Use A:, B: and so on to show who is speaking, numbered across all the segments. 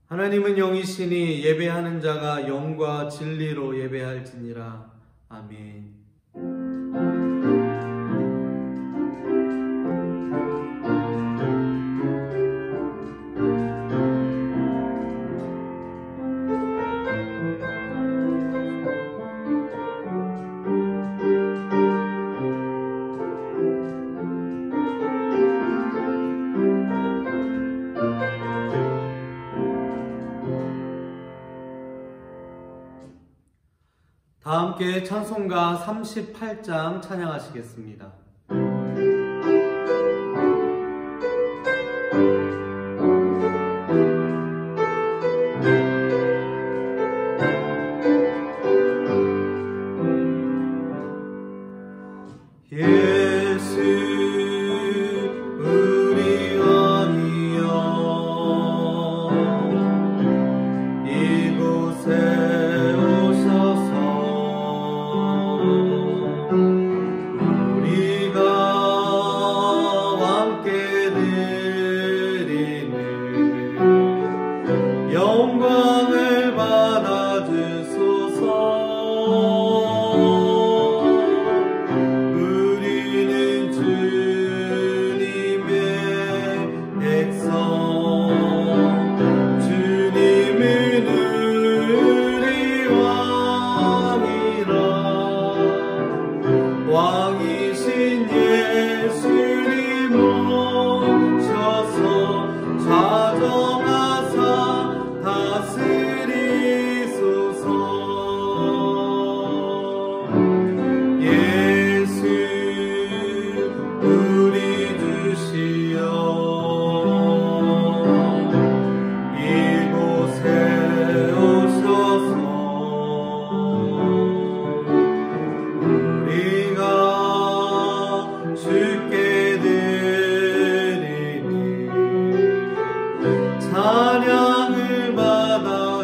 A: 하나님은 영이시니 예배하는 자가 영과 진리로 예배할지니라. 아멘. 다 함께 찬송가 38장 찬양하시겠습니다. 예수 우리 왕이여 이곳에 영광을 받아주소서. 우리는 주님의 백성, 주님은 우리 왕이라. 왕이신 예수님 오셔서 자정하사 다스리소서. 예수 우리 주시여 이곳에 오셔서 우리가 주께 드리니 찬양을 받아주소서.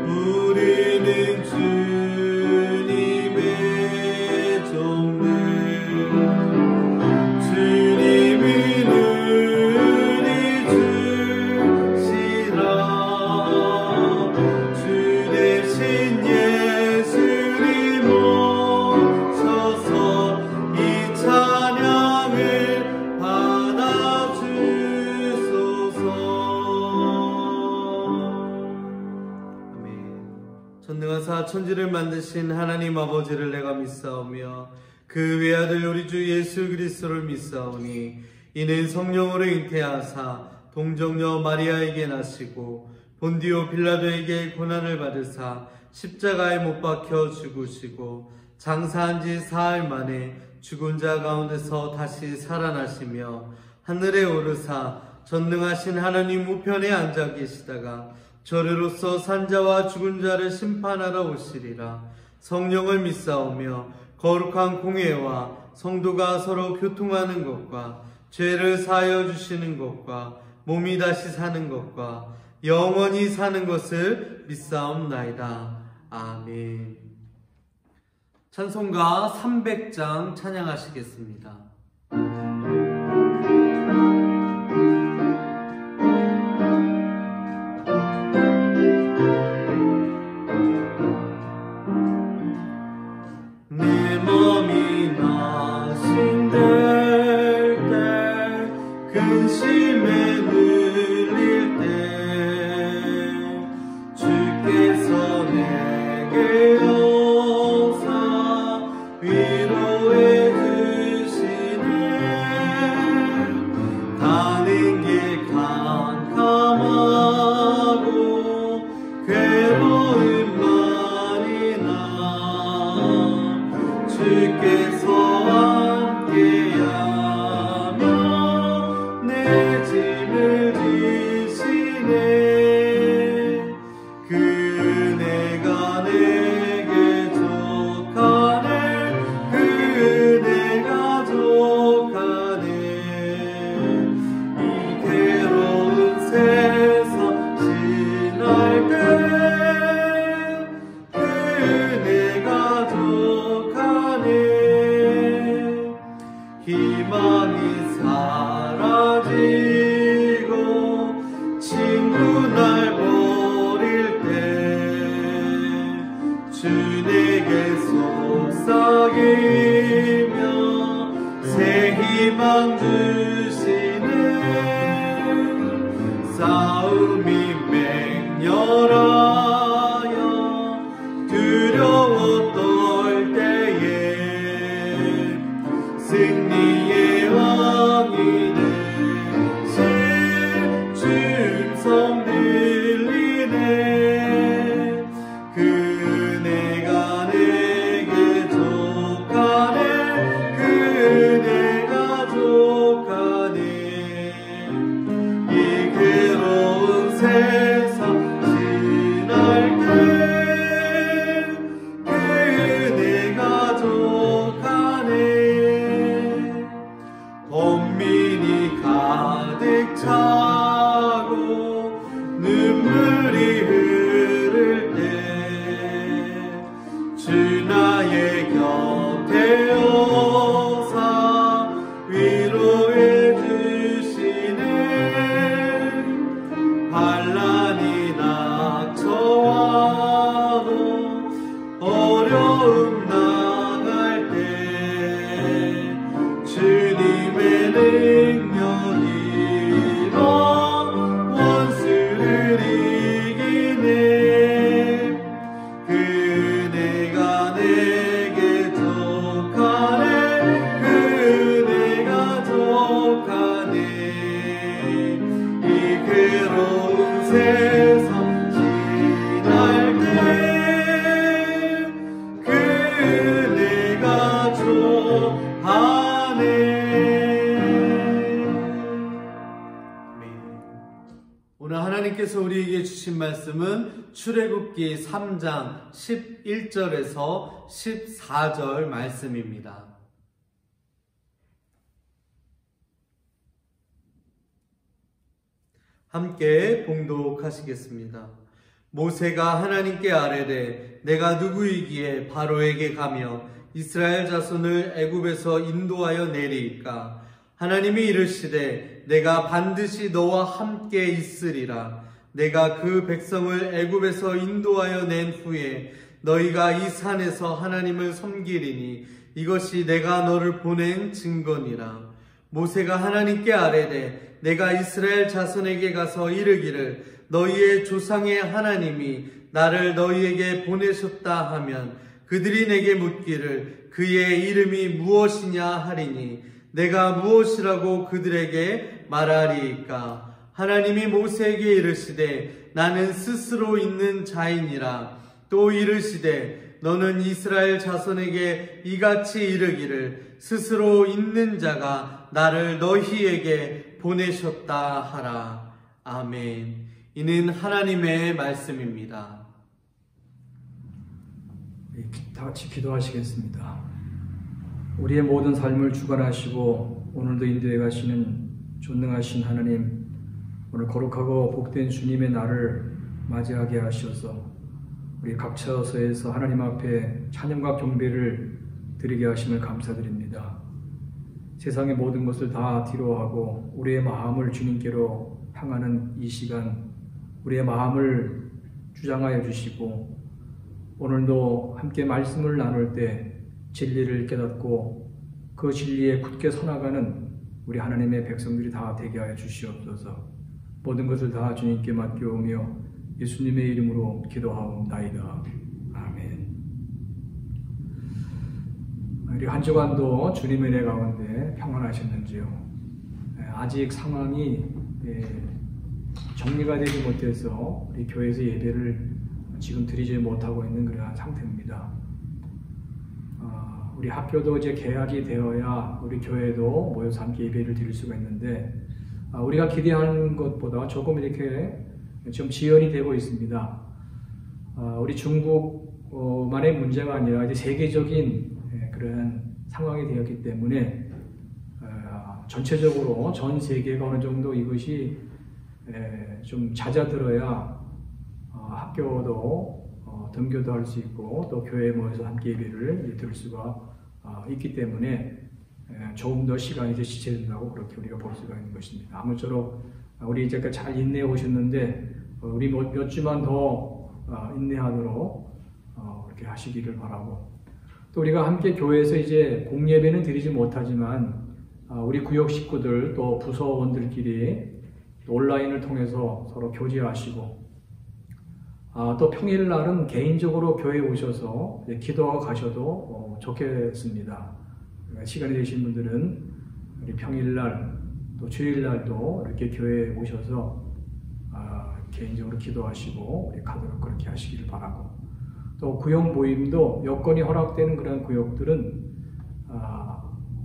A: 우리는 주님의 종들, 주님은 우리 주시라. 주 대신 예수님 오셔서 이 찬양을 받아주소서. 아멘. 전능하사 천지를 만드신 하나님 아버지를 내가 믿사오며 그 외아들 우리 주 예수 그리스도를 믿사오니 이는 성령으로 잉태하사 동정녀 마리아에게 나시고 본디오 빌라도에게 고난을 받으사 십자가에 못 박혀 죽으시고 장사한 지 사흘 만에 죽은 자 가운데서 다시 살아나시며 하늘에 오르사 전능하신 하나님 우편에 앉아 계시다가 저리로서 산자와 죽은 자를 심판하러 오시리라. 성령을 믿사오며 거룩한 공회와 성도가 서로 교통하는 것과 죄를 사하여 주시는 것과 몸이 다시 사는 것과 영원히 사는 것을 믿사옵나이다. 아멘. 찬송가 300장 찬양하시겠습니다. 내 몸이 낙심될 때 근심에 눌릴 때 주께서 내게 오사 위로해 주시네. 가는 길 캄캄하고 괴로운 말이나 주께서 함께하며 내 짐을 지시네. 그네가 내게 족하네. 그네가 족하네. 이 오늘 하나님께서 우리에게 주신 말씀은 출애굽기 3장 11절에서 14절 말씀입니다. 함께 봉독하시겠습니다. 모세가 하나님께 아뢰되 내가 누구이기에 바로에게 가며 이스라엘 자손을 애굽에서 인도하여 내리이까? 하나님이 이르시되 내가 반드시 너와 함께 있으리라. 내가 그 백성을 애굽에서 인도하여 낸 후에 너희가 이 산에서 하나님을 섬기리니 이것이 내가 너를 보낸 증거니라. 모세가 하나님께 아뢰되 내가 이스라엘 자손에게 가서 이르기를 너희의 조상의 하나님이 나를 너희에게 보내셨다 하면 그들이 내게 묻기를 그의 이름이 무엇이냐 하리니 내가 무엇이라고 그들에게 말하리이까? 하나님이 모세에게 이르시되 나는 스스로 있는 자이니라. 또 이르시되 너는 이스라엘 자손에게 이같이 이르기를 스스로 있는 자가 나를 너희에게 보내셨다 하라. 아멘. 이는 하나님의 말씀입니다.
B: 다 같이 기도하시겠습니다. 우리의 모든 삶을 주관하시고 오늘도 인도해 가시는 존능하신 하나님, 오늘 거룩하고 복된 주님의 날을 맞이하게 하셔서 우리 각 처소에서 하나님 앞에 찬양과 경배를 드리게 하심을 감사드립니다. 세상의 모든 것을 다 뒤로하고 우리의 마음을 주님께로 향하는 이 시간, 우리의 마음을 주장하여 주시고 오늘도 함께 말씀을 나눌 때 진리를 깨닫고 그 진리에 굳게 서나가는 우리 하나님의 백성들이 다 되게 하여 주시옵소서. 모든 것을 다 주님께 맡겨오며 예수님의 이름으로 기도하옵나이다. 아멘. 우리 한 주간도 주님의 은혜 가운데 평안하셨는지요? 아직 상황이 정리가 되지 못해서 우리 교회에서 예배를 지금 드리지 못하고 있는 그러한 상태입니다. 우리 학교도 이제 개학이 되어야 우리 교회도 모여서 함께 예배를 드릴 수가 있는데 우리가 기대하는 것보다 조금 이렇게 좀 지연이 되고 있습니다. 우리 중국만의 문제가 아니라 이제 세계적인 그런 상황이 되었기 때문에 전체적으로 전 세계가 어느 정도 이것이 좀 잦아들어야 학교도 등교도 할 수 있고 또 교회에 모여서 함께 예배를 드릴 수가 있기 때문에 조금 더 시간이 이제 지체된다고 그렇게 우리가 볼 수가 있는 것입니다. 아무쪼록 우리 이제까지 잘 인내해 오셨는데 우리 몇 주만 더 인내하도록 그렇게 하시기를 바라고, 또 우리가 함께 교회에서 이제 공예배는 드리지 못하지만 우리 구역 식구들 또 부서원들끼리 온라인을 통해서 서로 교제하시고 또 평일날은 개인적으로 교회에 오셔서 기도하고 가셔도 좋겠습니다. 시간이 되신 분들은 우리 평일날 또 주일날도 이렇게 교회에 오셔서 개인적으로 기도하시고 우리 가도록 그렇게 하시기를 바라고, 또 구역 모임도 여건이 허락되는 그런 구역들은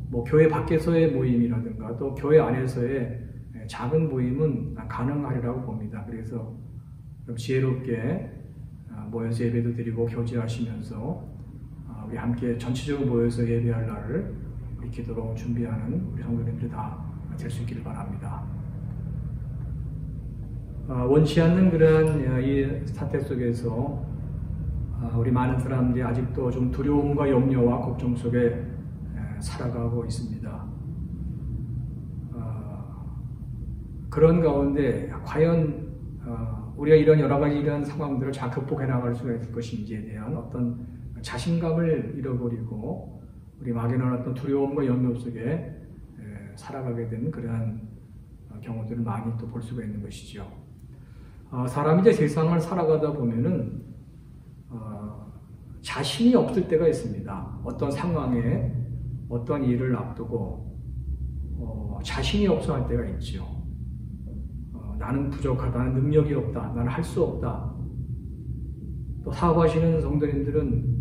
B: 뭐 교회 밖에서의 모임이라든가 또 교회 안에서의 작은 모임은 가능하리라고 봅니다. 그래서 지혜롭게 모여서 예배도 드리고 교제하시면서 우리 함께 전체적으로 모여서 예배할 날을 기도로 준비하는 우리 성도님들이 다 될 수 있기를 바랍니다. 원치 않는 그러한 이 사태 속에서 우리 많은 사람들이 아직도 좀 두려움과 염려와 걱정 속에 살아가고 있습니다. 그런 가운데 과연 우리가 이런 여러 가지 이런 상황들을 잘 극복해 나갈 수가 있을 것인지에 대한 어떤 자신감을 잃어버리고 우리 막연한 어떤 두려움과 염려 속에 살아가게 되는 그러한 경우들을 많이 또 볼 수가 있는 것이죠. 사람이 이제 세상을 살아가다 보면은 자신이 없을 때가 있습니다. 어떤 상황에 어떤 일을 앞두고 자신이 없어 할 때가 있죠. 나는 부족하다, 나는 능력이 없다, 나는 할 수 없다. 또 사업하시는 성도님들은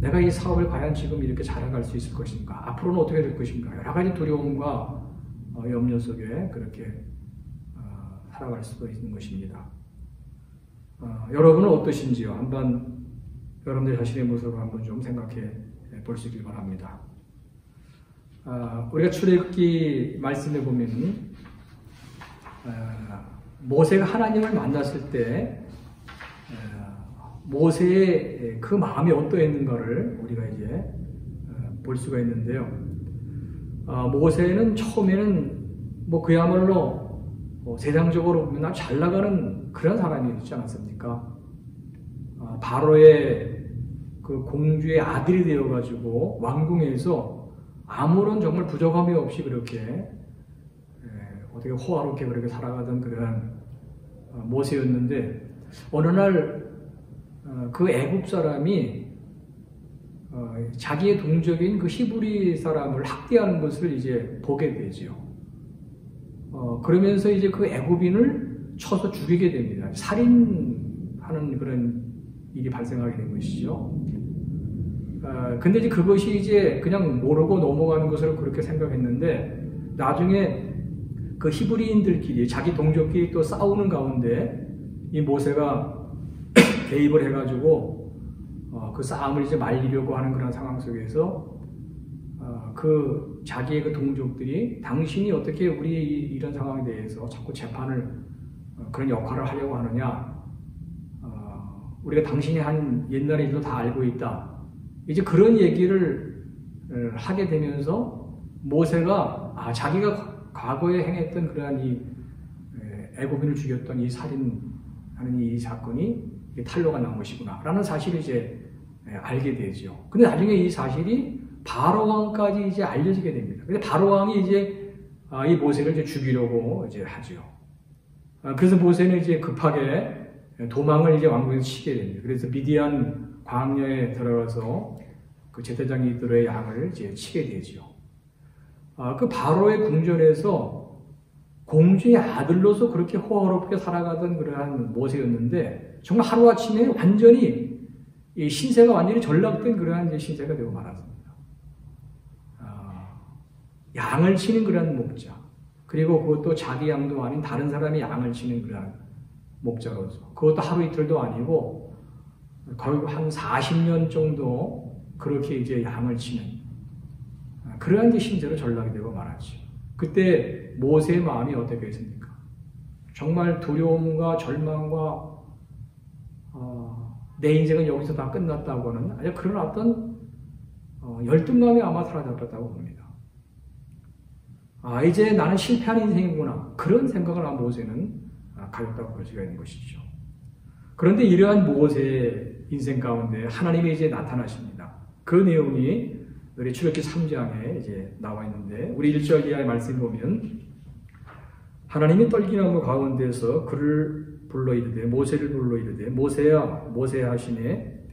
B: 내가 이 사업을 과연 지금 이렇게 잘해갈 수 있을 것인가, 앞으로는 어떻게 될 것인가, 여러 가지 두려움과 염려 속에 그렇게 살아갈 수도 있는 것입니다. 여러분은 어떠신지요? 한번 여러분들 자신의 모습을 한번 좀 생각해 볼 수 있길 바랍니다. 우리가 출애굽기 말씀에 보면 모세가 하나님을 만났을 때 모세의 그 마음이 어떠했는가를 우리가 이제 볼 수가 있는데요. 모세는 처음에는 뭐 그야말로 세상적으로 보면 아주 잘 나가는 그런 사람이었지 않았습니까? 바로의 그 공주의 아들이 되어가지고 왕궁에서 아무런 정말 부족함이 없이 그렇게 어떻게 호화롭게 그렇게 살아가던 그런 모세였는데 어느 날 그 애굽 사람이 자기의 동족인 그 히브리 사람을 학대하는 것을 이제 보게 되죠. 그러면서 이제 그 애굽인을 쳐서 죽이게 됩니다. 살인하는 그런 일이 발생하게 된 것이죠. 근데 이제 그것이 이제 그냥 모르고 넘어가는 것으로 그렇게 생각했는데 나중에 그 히브리인들끼리 자기 동족끼리 또 싸우는 가운데 이 모세가 개입을 해가지고 그 싸움을 이제 말리려고 하는 그런 상황 속에서 그 자기의 그 동족들이 당신이 어떻게 우리 이런 상황에 대해서 자꾸 재판을 그런 역할을 하려고 하느냐, 우리가 당신이 한 옛날의 일도 다 알고 있다. 이제 그런 얘기를 하게 되면서 모세가 자기가 과거에 행했던 그러한 이 애굽인을 죽였던 이 살인하는 이 사건이 탄로가 난 것이구나 라는 사실을 이제 알게 되죠. 근데 나중에 이 사실이 바로 왕까지 이제 알려지게 됩니다. 근데 바로 왕이 이제 이 모세를 이제 죽이려고 이제 하죠. 그래서 모세는 이제 급하게 도망을 이제 왕궁에서 치게 됩니다. 그래서 미디안 광야에 들어가서 그 제사장 이들의 양을 이제 치게 되죠. 그 바로의 궁전에서 공주의 아들로서 그렇게 호화롭게 살아가던 그러한 모세였는데 정말 하루아침에 완전히 이 신세가 완전히 전락된 그러한 이제 신세가 되고 말았습니다. 양을 치는 그러한 목자, 그리고 그것도 자기 양도 아닌 다른 사람이 양을 치는 그러한 목자로서, 그것도 하루 이틀도 아니고 거의 한 40년 정도 그렇게 이제 양을 치는 그러한 이제 신세로 전락이 되고 말았죠. 그때 모세의 마음이 어떻게 했습니까? 정말 두려움과 절망과 내 인생은 여기서 다 끝났다고는 아주 그런 어떤 열등감이 아마 사라졌다고 봅니다. 이제 나는 실패한 인생이구나. 그런 생각을 아마 모세는 가졌다고 볼 수가 있는 것이죠. 그런데 이러한 모세의 인생 가운데 하나님이 이제 나타나십니다. 그 내용이 우리 출애굽기 3장에 이제 나와 있는데 우리 1절 이하의 말씀 보면 하나님이 떨기나무 가운데서 그를 불러 이르되 모세를 불러 이르되 모세야 모세야 하시네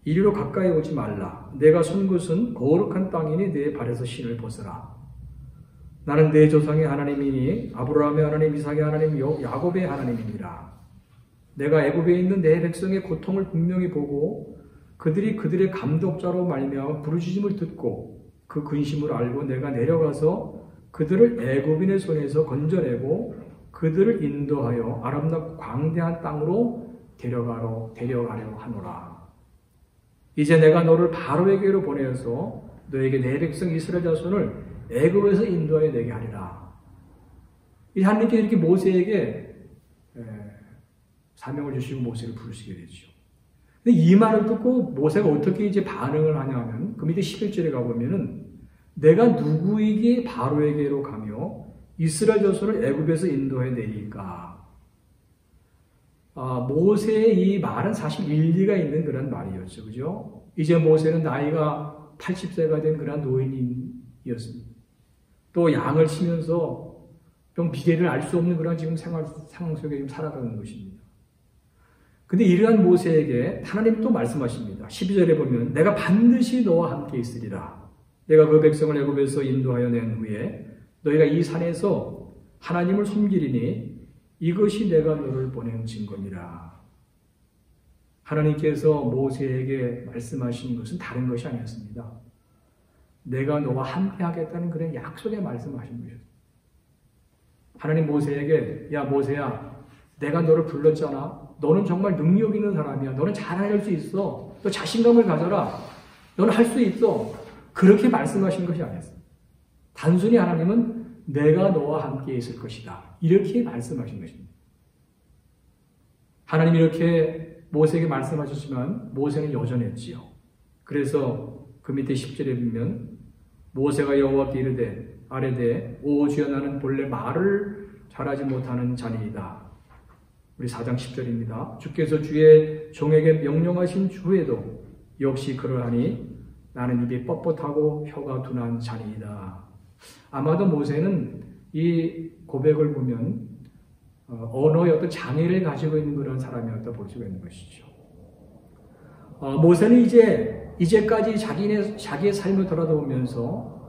B: 이리로 가까이 오지 말라 내가 선 곳은 거룩한 땅이니 내 발에서 신을 벗어라 나는 내 조상의 하나님이니 아브라함의 하나님 이삭의 하나님 야곱의 하나님이니라 내가 애굽에 있는 내 백성의 고통을 분명히 보고 그들이 그들의 감독자로 말미암아 부르짖음을 듣고 그 근심을 알고 내가 내려가서 그들을 애굽인의 손에서 건져내고 그들을 인도하여 아름답고 광대한 땅으로 데려가려 하노라. 이제 내가 너를 바로에게로 보내어서 너에게 내 백성 이스라엘 자손을 애굽에서 인도하여 내게 하리라. 이 하나님께 이렇게 모세에게 사명을 주시고 모세를 부르시게 되죠. 근데 이 말을 듣고 모세가 어떻게 이제 반응을 하냐면 그 밑에 11절에 가보면은 내가 누구에게 바로에게로 가며 이스라엘 자손을 애굽에서 인도해 내리까. 모세의 이 말은 사실 일리가 있는 그런 말이었죠. 그죠? 이제 모세는 나이가 80세가 된 그런 노인이었습니다. 또 양을 치면서 좀 미래를 알 수 없는 그런 지금 상황 속에 지금 살아가는 것입니다. 근데 이러한 모세에게 하나님 또 말씀하십니다. 12절에 보면 내가 반드시 너와 함께 있으리라. 내가 그 백성을 애굽에서 인도하여 낸 후에 너희가 이 산에서 하나님을 섬기리니 이것이 내가 너를 보낸 증거니라. 하나님께서 모세에게 말씀하신 것은 다른 것이 아니었습니다. 내가 너와 함께 하겠다는 그런 약속의 말씀을 하신 것이었습니다. 하나님 모세에게 야 모세야 내가 너를 불렀잖아. 너는 정말 능력 있는 사람이야. 너는 잘할 수 있어. 너 자신감을 가져라. 너는 할 수 있어. 그렇게 말씀하신 것이 아니었어요. 단순히 하나님은 내가 너와 함께 있을 것이다. 이렇게 말씀하신 것입니다. 하나님이 이렇게 모세에게 말씀하셨지만 모세는 여전했지요. 그래서 그 밑에 10절에 보면 모세가 여호와께 이르되 아뢰되 오 주여 나는 본래 말을 잘하지 못하는 자니이다. 우리 4장 10절입니다. 주께서 주의 종에게 명령하신 후에도 역시 그러하니 나는 입이 뻣뻣하고 혀가 둔한 자니이다. 아마도 모세는 이 고백을 보면 언어의 어떤 장애를 가지고 있는 그런 사람이었다 볼 수가 있는 것이죠. 모세는 이제까지 자기의 삶을 돌아보면서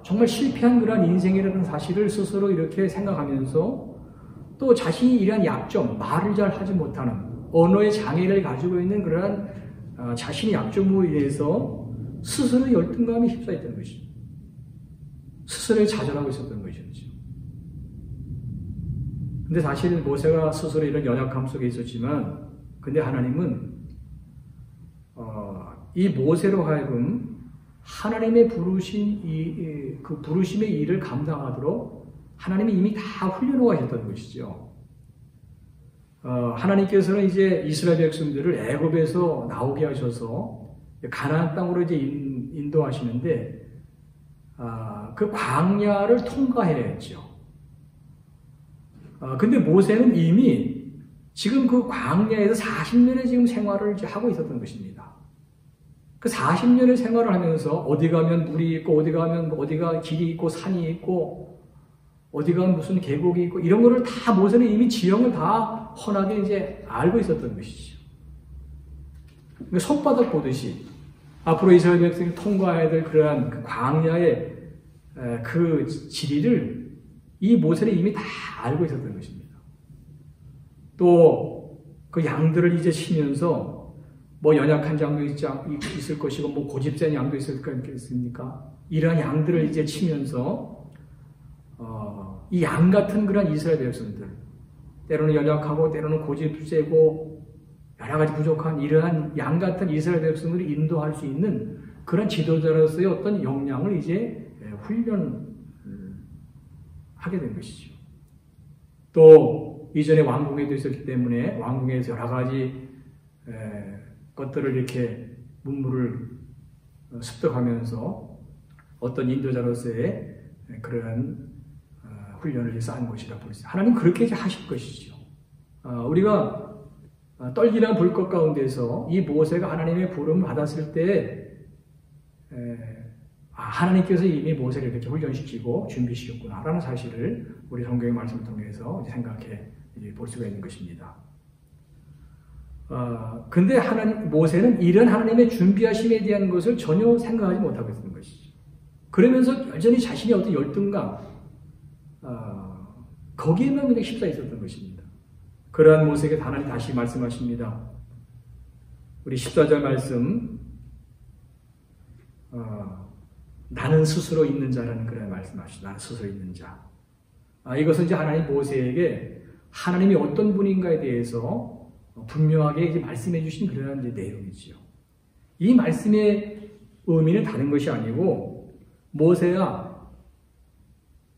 B: 정말 실패한 그런 인생이라는 사실을 스스로 이렇게 생각하면서 또 자신이 이러한 약점, 말을 잘 하지 못하는 언어의 장애를 가지고 있는 그러한 자신의 약점으로 인해서 스스로 열등감이 휩싸였던 것이죠. 스스로를 좌절하고 있었던 것이었죠. 근데 사실 모세가 스스로 이런 연약함 속에 있었지만 근데 하나님은 이 모세로 하여금 하나님의 부르신 그 부르심의 일을 감당하도록 하나님이 이미 다 훈련하셨던 것이죠. 하나님께서는 이제 이스라엘 백성들을 애굽에서 나오게 하셔서 가나안 땅으로 이제 인도하시는데 그 광야를 통과해야 했죠. 근데 모세는 이미 지금 그 광야에서 40년의 지금 생활을 이제 하고 있었던 것입니다. 그 40년의 생활을 하면서 어디 가면 물이 있고 어디 가면 어디가 길이 있고 산이 있고 어디 가면 무슨 계곡이 있고 이런 거를 다 모세는 이미 지형을 다 훤하게 이제 알고 있었던 것이죠. 그러니까 손바닥 보듯이 앞으로 이스라엘 백성이 통과해야 될 그러한 그 광야의 그 지리를 이 모세는 이미 다 알고 있었던 것입니다. 또 그 양들을 이제 치면서 뭐 연약한 양도 있을 것이고 뭐 고집센 양도 있을 거겠습니까? 이러한 양들을 이제 치면서 이 양 같은 그런 이스라엘 백성들 때로는 연약하고 때로는 고집세고 여러 가지 부족한 이러한 양 같은 이스라엘 백성들을 인도할 수 있는 그런 지도자로서의 어떤 역량을 이제 훈련하게 된 것이죠. 또 이전에 왕궁에도 있었기 때문에 왕궁에서 여러 가지 것들을 이렇게 문물을 습득하면서 어떤 인도자로서의 그런 훈련을 쌓은 것이라 볼 수 있습니다. 하나님 그렇게 하실 것이죠. 우리가 떨기나 불꽃 가운데서 이 모세가 하나님의 부름을 받았을 때 하나님께서 이미 모세를 이렇게 훈련시키고 준비시켰구나라는 사실을 우리 성경의 말씀을 통해서 생각해 볼 수가 있는 것입니다. 근데 모세는 이런 하나님의 준비하심에 대한 것을 전혀 생각하지 못하고 있는 것이죠. 그러면서 여전히 자신의 어떤 열등감, 거기에만 그냥 휩싸여 있었던 것입니다. 그러한 모세에게 하나님 다시 말씀하십니다. 우리 14절 말씀, 나는 스스로 있는 자라는 그런 말씀하시죠. 나는 스스로 있는 자. 이것은 이제 하나님 모세에게 하나님이 어떤 분인가에 대해서 분명하게 이제 말씀해 주신 그런 이제 내용이지요. 이 말씀의 의미는 다른 것이 아니고, 모세야,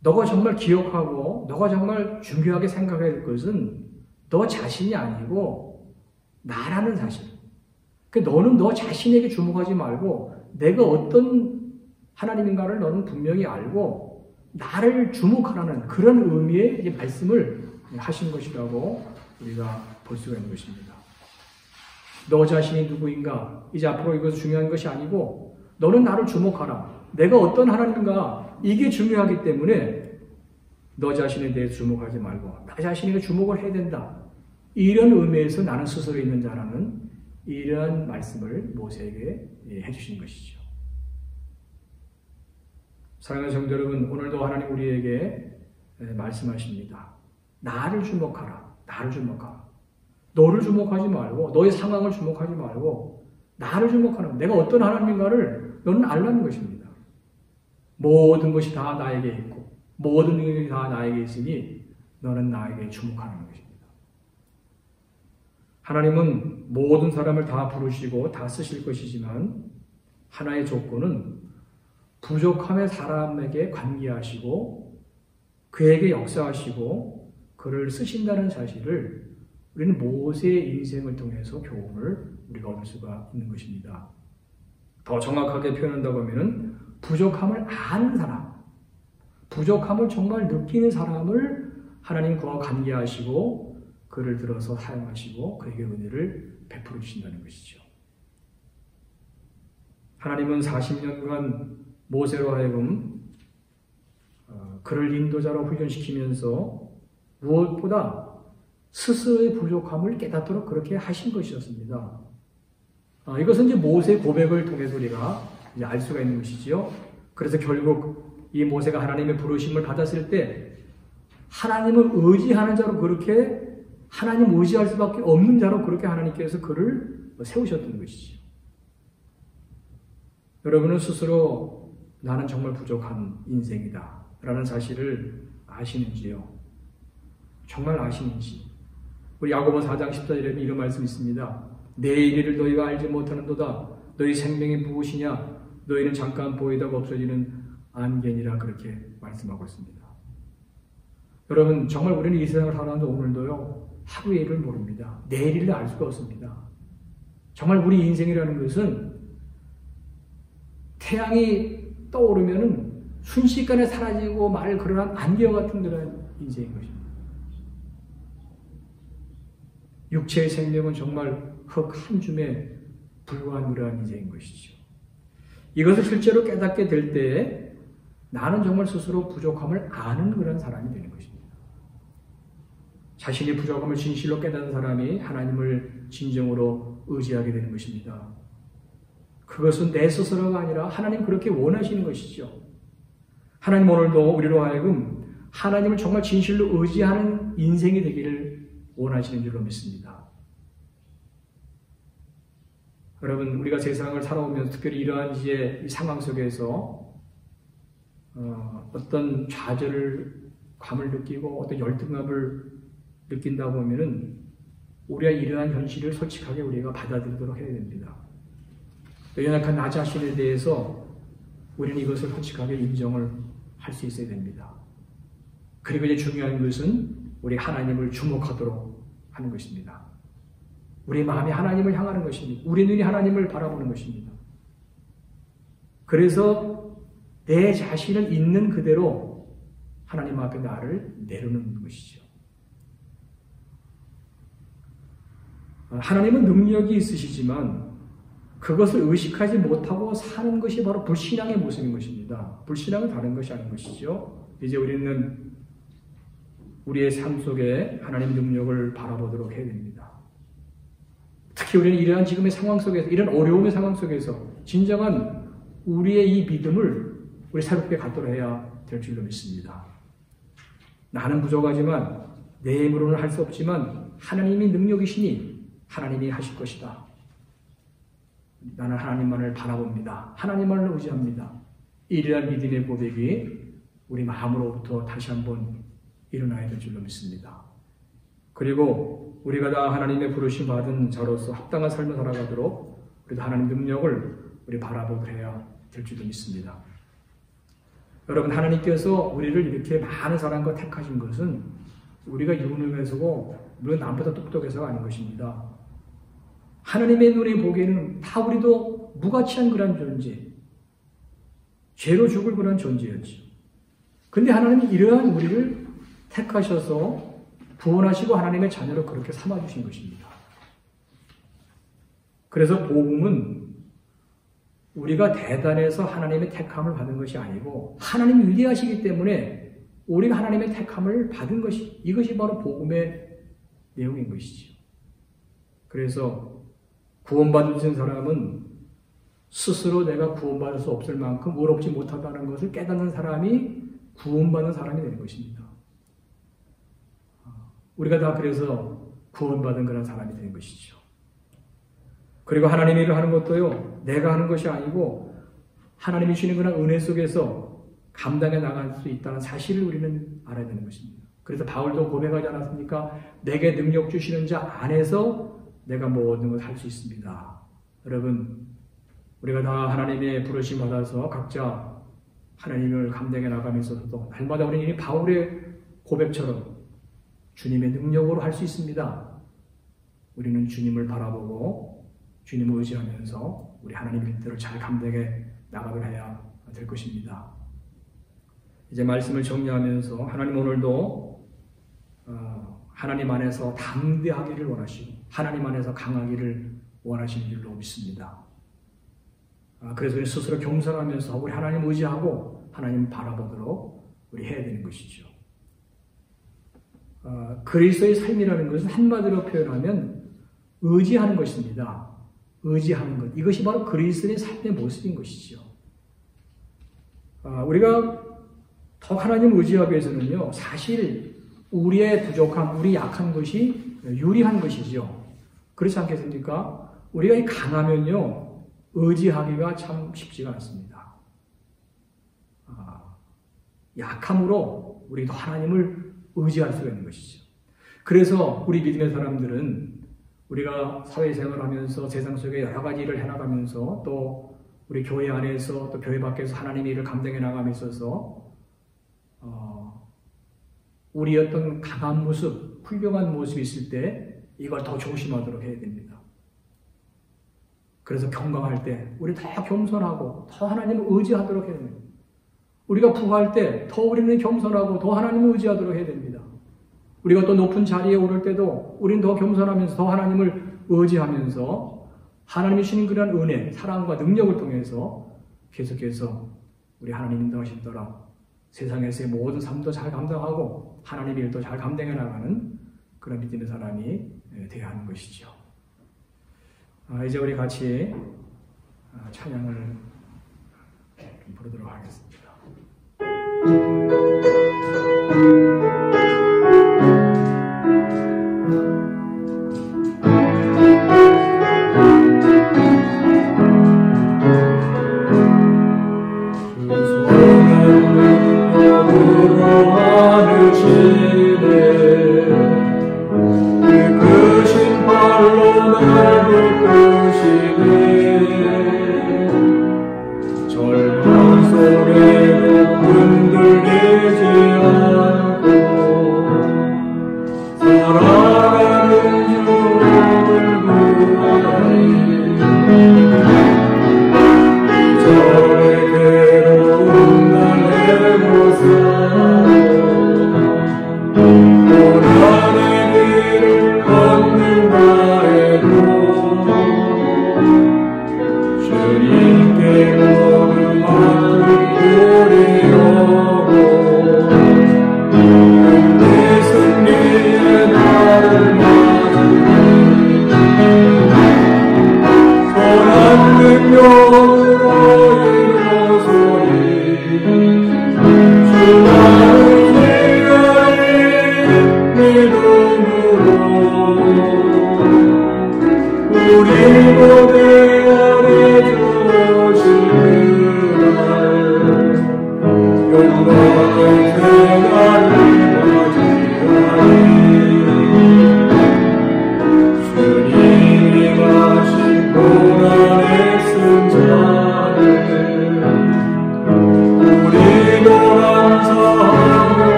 B: 너가 정말 기억하고, 너가 정말 중요하게 생각해야 될 것은 너 자신이 아니고, 나라는 사실. 너는 너 자신에게 주목하지 말고, 내가 어떤 하나님인가를 너는 분명히 알고, 나를 주목하라는 그런 의미의 이제 말씀을 하신 것이라고 우리가 볼 수가 있는 것입니다. 너 자신이 누구인가? 이제 앞으로 이것은 중요한 것이 아니고 너는 나를 주목하라. 내가 어떤 하나님인가? 이게 중요하기 때문에 너 자신에 대해 주목하지 말고 나 자신에게 주목을 해야 된다. 이런 의미에서 나는 스스로 있는 자라는 이런 말씀을 모세에게 해주신 것이죠. 사랑하는 성도 여러분, 오늘도 하나님 우리에게 말씀하십니다. 나를 주목하라. 나를 주목하라. 너를 주목하지 말고 너의 상황을 주목하지 말고 나를 주목하라. 내가 어떤 하나님인가를 너는 알라는 것입니다. 모든 것이 다 나에게 있고 모든 능력이 다 나에게 있으니 너는 나에게 주목하는 것입니다. 하나님은 모든 사람을 다 부르시고 다 쓰실 것이지만 하나의 조건은 부족함의 사람에게 관계하시고 그에게 역사하시고 그를 쓰신다는 사실을 우리는 모세의 인생을 통해서 교훈을 우리가 얻을 수가 있는 것입니다. 더 정확하게 표현한다고 하면 부족함을 아는 사람, 부족함을 정말 느끼는 사람을 하나님 그와 관계하시고 그를 들어서 사용하시고 그에게 은혜를 베풀어 주신다는 것이죠. 하나님은 40년간 모세로 하여금 그를 인도자로 훈련시키면서 무엇보다 스스로의 부족함을 깨닫도록 그렇게 하신 것이었습니다. 이것은 이제 모세의 고백을 통해서 우리가 이제 알 수가 있는 것이지요. 그래서 결국 이 모세가 하나님의 부르심을 받았을 때 하나님을 의지하는 자로 그렇게 하나님 의지할 수밖에 없는 자로 그렇게 하나님께서 그를 세우셨던 것이죠. 여러분은 스스로 나는 정말 부족한 인생이다 라는 사실을 아시는지요? 정말 아시는지? 우리 야고보 4장 14절에 이런 말씀이 있습니다. 내일 일을 너희가 알지 못하는도다. 너희 생명이 무엇이냐? 너희는 잠깐 보이다가 없어지는 안개니라 그렇게 말씀하고 있습니다. 여러분 정말 우리는 이 세상을 살아가는데 오늘도요. 하루의 일을 모릅니다. 내일 일을 알 수가 없습니다. 정말 우리 인생이라는 것은 태양이 떠오르면은 순식간에 사라지고 말 그러한 안개와 같은 그런 인생인 것입니다. 육체의 생명은 정말 흙 한 줌에 불과한 그러한 인생인 것이죠. 이것을 실제로 깨닫게 될 때 나는 정말 스스로 부족함을 아는 그런 사람이 되는 것입니다. 자신의 부족함을 진실로 깨닫는 사람이 하나님을 진정으로 의지하게 되는 것입니다. 그것은 내 스스로가 아니라 하나님 그렇게 원하시는 것이죠. 하나님 오늘도 우리로 하여금 하나님을 정말 진실로 의지하는 인생이 되기를 원하시는 줄로 믿습니다. 여러분 우리가 세상을 살아오면서 특별히 이러한 이제 상황 속에서 어떤 좌절감을 느끼고 어떤 열등감을 느낀다 보면은 우리가 이러한 현실을 솔직하게 우리가 받아들이도록 해야 됩니다. 연약한 나 자신에 대해서 우리는 이것을 솔직하게 인정을 할 수 있어야 됩니다. 그리고 이제 중요한 것은 우리 하나님을 주목하도록 하는 것입니다. 우리 마음이 하나님을 향하는 것입니다. 우리 눈이 하나님을 바라보는 것입니다. 그래서 내 자신을 있는 그대로 하나님 앞에 나를 내려놓는 것이죠. 하나님은 능력이 있으시지만 그것을 의식하지 못하고 사는 것이 바로 불신앙의 모습인 것입니다. 불신앙은 다른 것이 아닌 것이죠. 이제 우리는 우리의 삶 속에 하나님의 능력을 바라보도록 해야 됩니다. 특히 우리는 이러한 지금의 상황 속에서, 이런 어려움의 상황 속에서 진정한 우리의 이 믿음을 우리 새롭게 갖도록 해야 될 줄로 믿습니다. 나는 부족하지만 내 힘으로는 할 수 없지만 하나님이 능력이시니 하나님이 하실 것이다. 나는 하나님만을 바라봅니다. 하나님만을 의지합니다. 이러한 믿음의 고백이 우리 마음으로부터 다시 한번 일어나야 될 줄로 믿습니다. 그리고 우리가 다 하나님의 부르심 받은 자로서 합당한 삶을 살아가도록 우리도 하나님 능력을 우리 바라보도록 해야 될 줄로 믿습니다. 여러분 하나님께서 우리를 이렇게 많은 사람과 택하신 것은 우리가 유능해서고 물론 남보다 똑똑해서가 아닌 것입니다. 하나님의 눈에 보기에는 다 우리도 무가치한 그런 존재, 죄로 죽을 그런 존재였죠. 근데 하나님이 이러한 우리를 택하셔서 구원하시고 하나님의 자녀로 그렇게 삼아주신 것입니다. 그래서 복음은 우리가 대단해서 하나님의 택함을 받은 것이 아니고 하나님이 위대하시기 때문에 우리가 하나님의 택함을 받은 것이, 이것이 바로 복음의 내용인 것이죠. 그래서 구원받으신 사람은 스스로 내가 구원받을 수 없을 만큼 의롭지 못하다는 것을 깨닫는 사람이 구원받는 사람이 되는 것입니다. 우리가 다 그래서 구원받은 그런 사람이 되는 것이죠. 그리고 하나님의 일을 하는 것도요, 내가 하는 것이 아니고 하나님이 주시는 그런 은혜 속에서 감당해 나갈 수 있다는 사실을 우리는 알아야 되는 것입니다. 그래서 바울도 고백하지 않았습니까? 내게 능력 주시는 자 안에서 내가 모든 걸 할 수 있습니다. 여러분, 우리가 다 하나님의 부르심 받아서 각자 하나님을 감당해 나가면서도 날마다 우리는 바울의 고백처럼 주님의 능력으로 할 수 있습니다. 우리는 주님을 바라보고 주님을 의지하면서 우리 하나님의 일들을 잘 감당해 나가도록 해야 될 것입니다. 이제 말씀을 정리하면서 하나님 오늘도 하나님 안에서 담대하기를 원하시고 하나님 안에서 강하기를 원하시는 줄로 믿습니다. 그래서 우리 스스로 겸손하면서 우리 하나님 의지하고 하나님 바라보도록 우리 해야 되는 것이죠. 그리스도의 삶이라는 것은 한마디로 표현하면 의지하는 것입니다. 의지하는 것. 이것이 바로 그리스도의 삶의 모습인 것이죠. 우리가 더 하나님을 의지하기 위해서는요, 사실 우리의 부족함, 우리 약한 것이 유리한 것이죠. 그렇지 않겠습니까? 우리가 강하면요, 의지하기가 참 쉽지가 않습니다. 약함으로 우리도 하나님을 의지할 수가 있는 것이죠. 그래서 우리 믿음의 사람들은 우리가 사회생활을 하면서 세상 속에 여러 가지 일을 해나가면서 또 우리 교회 안에서 또 교회 밖에서 하나님의 일을 감당해 나감에 있어서 우리 어떤 강한 모습, 훌륭한 모습이 있을 때 이걸 더 조심하도록 해야 됩니다. 그래서 경강할 때 우리 더 겸손하고 더 하나님을 의지하도록 해야 됩니다. 우리가 부할 때 더 우리는 겸손하고 더 하나님을 의지하도록 해야 됩니다. 우리가 또 높은 자리에 오를 때도 우리는 더 겸손하면서 더 하나님을 의지하면서 하나님이 주신 그런 은혜, 사랑과 능력을 통해서 계속해서 우리 하나님 인도하신 따라 세상에서의 모든 삶도 잘 감당하고 하나님의 일도 잘 감당해 나가는 그런 믿음의 사람이 되어야 하는 것이죠. 이제 우리 같이 찬양을 부르도록 하겠습니다.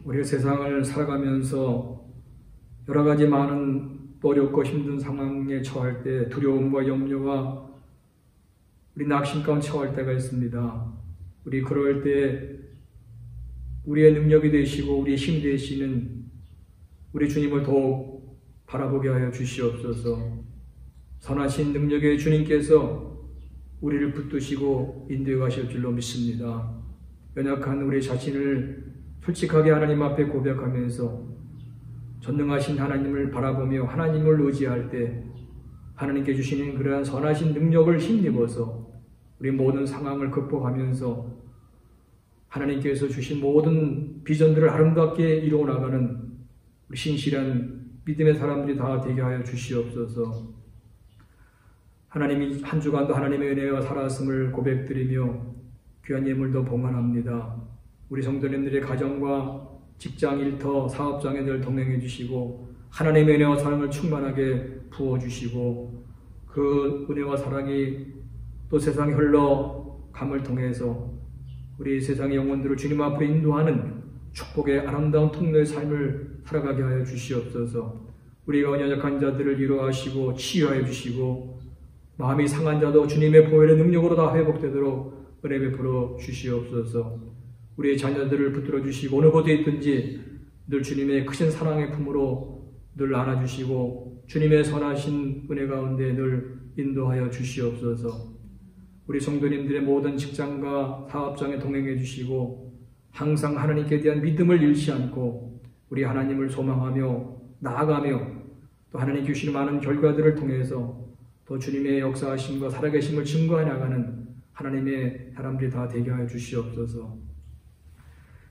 B: 우리가 세상을 살아가면서 여러 가지 많은 어렵고 힘든 상황에 처할 때 두려움과 염려와 우리 낙심 가운데 처할 때가 있습니다. 우리 그럴 때 우리의 능력이 되시고 우리의 힘이 되시는 우리 주님을 더욱 바라보게 하여 주시옵소서. 선하신 능력의 주님께서 우리를 붙드시고 인도해 가실 줄로 믿습니다. 연약한 우리 자신을 솔직하게 하나님 앞에 고백하면서 전능하신 하나님을 바라보며 하나님을 의지할 때 하나님께 주시는 그러한 선하신 능력을 힘입어서 우리 모든 상황을 극복하면서 하나님께서 주신 모든 비전들을 아름답게 이루어 나가는 우리 신실한 믿음의 사람들이 다 되게 하여 주시옵소서. 하나님이 한 주간도 하나님의 은혜와 살았음을 고백드리며 귀한 예물도 봉헌합니다. 우리 성도님들의 가정과 직장, 일터, 사업장에 늘 동행해 주시고 하나님의 은혜와 사랑을 충만하게 부어주시고 그 은혜와 사랑이 또 세상에 흘러감을 통해서 우리 세상의 영혼들을 주님 앞으로 인도하는 축복의 아름다운 통로의 삶을 살아가게 하여 주시옵소서. 우리가 연약한 자들을 위로하시고 치유하여 주시고 마음이 상한 자도 주님의 보혈의 능력으로 다 회복되도록 은혜 베풀어 주시옵소서. 우리의 자녀들을 붙들어 주시고 어느 곳에 있든지 늘 주님의 크신 사랑의 품으로 늘 안아주시고 주님의 선하신 은혜 가운데 늘 인도하여 주시옵소서. 우리 성도님들의 모든 직장과 사업장에 동행해 주시고 항상 하나님께 대한 믿음을 잃지 않고 우리 하나님을 소망하며 나아가며 또 하나님 주시는 많은 결과들을 통해서 또 주님의 역사하심과 살아계심을 증거해 나가는 하나님의 사람들이 다 되게 하여 주시옵소서.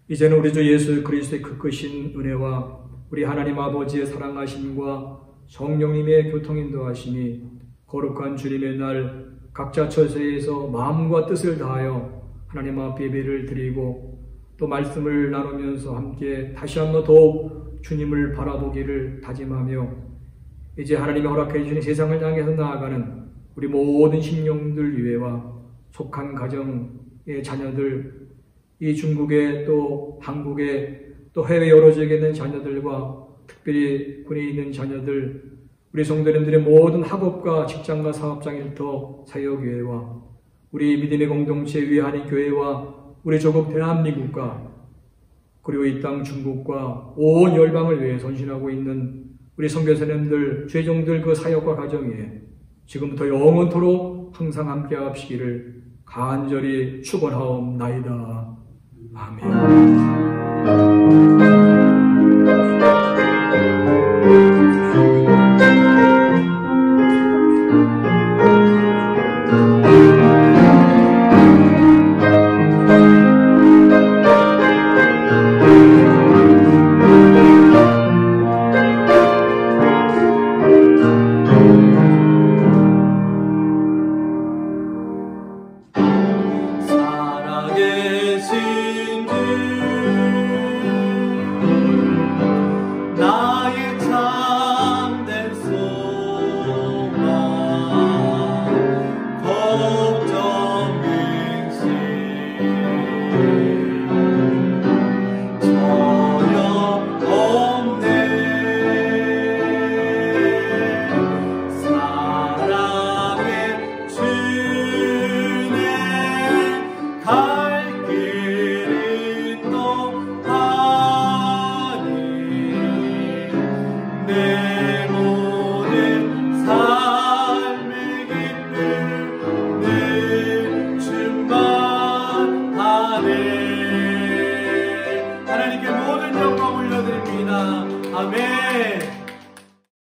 B: 이제는 우리 주 예수 그리스도의 그 크신 은혜와 우리 하나님 아버지의 사랑하심과 성령님의 교통인도하심이 거룩한 주님의 날 각자 처소에서 마음과 뜻을 다하여 하나님 앞 예배를 드리고 또 말씀을 나누면서 함께 다시 한번 더욱 주님을 바라보기를 다짐하며 이제 하나님이 허락해 주신 세상을 향해서 나아가는 우리 모든 심령들 위에와 속한 가정의 자녀들, 이 중국에 또 한국에 또 해외 여러 지역에 있는 자녀들과 특별히 군에 있는 자녀들, 우리 성도님들의 모든 학업과 직장과 사업장 일터 사역교회와 우리 믿음의 공동체 위에 하는 교회와 우리 조국 대한민국과 그리고 이 땅 중국과 온 열방을 위해 전신하고 있는 우리 선교사님들, 죄종들 그 사역과 가정에 지금부터 영원토록 항상 함께 합시기를 간절히 축원하옵나이다. 아멘.